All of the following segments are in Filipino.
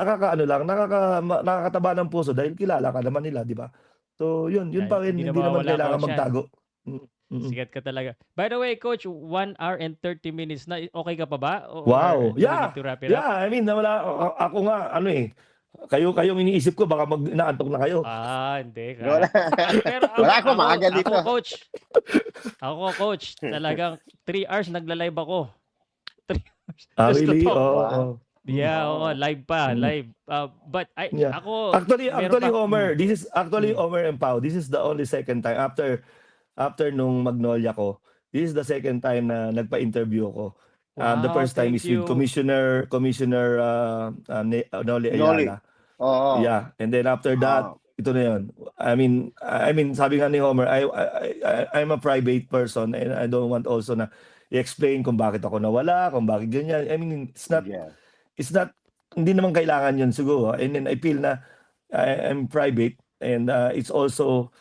nakakaano lang, nakakataba ng puso dahil kilala ka naman nila, 'di ba? So yun pa rin, Hindi na hindi naman mawawala, kailangan coach, yan. magtago. Mm. Sikat ka talaga. By the way, coach, 1 hour and 30 minutes na. Okay ka pa ba? Or Wow! do we need Yeah, to wrap it up? yeah, I mean nawala ako nga ano, kayong iniisip ko baka inaantok na kayo. Hindi Wala. pero Wala ako, maaga dito. Ako, coach, talagang 3 hours nagla-live ako. 3 hours just to Really? talk. Oo. Yeah, oo, Oh. live pa, Mm. live. But Yeah. ako, Actually, meron pa. Homer, this is actually Homer and Pao. This is the only second time after nung Magnolia ko. This is the second time na nagpa-interview ako. The Wow, first time is thank with you. Commissioner Noli Noli. Ayala. Oo. Yeah, and then after that, ito na yun. I mean, sabi nga ni Homer, I'm a private person and I don't want also na i-explain kung bakit ako nawala, kung bakit ganyan. I mean, it's not, hindi naman kailangan yun siguro. And then I feel na I'm private and it's also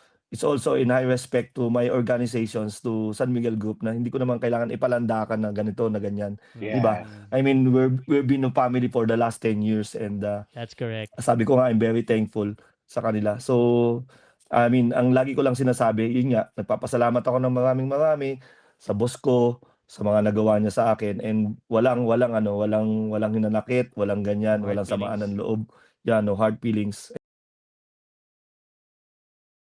in high respect to my organizations, to San Miguel Group, na hindi ko naman kailangan ipalandakan na ganito, na ganyan. Yeah. Diba? I mean, we've been a family for the last 10 years and That's correct. sabi ko nga, I'm very thankful sa kanila. So, I mean, ang lagi ko lang sinasabi, yun nga, nagpapasalamat ako ng marami sa boss ko, sa mga nagawa niya sa akin, and walang hinanakit, walang ganyan, Hard walang samaan feelings. ng loob. Yan, no hard feelings.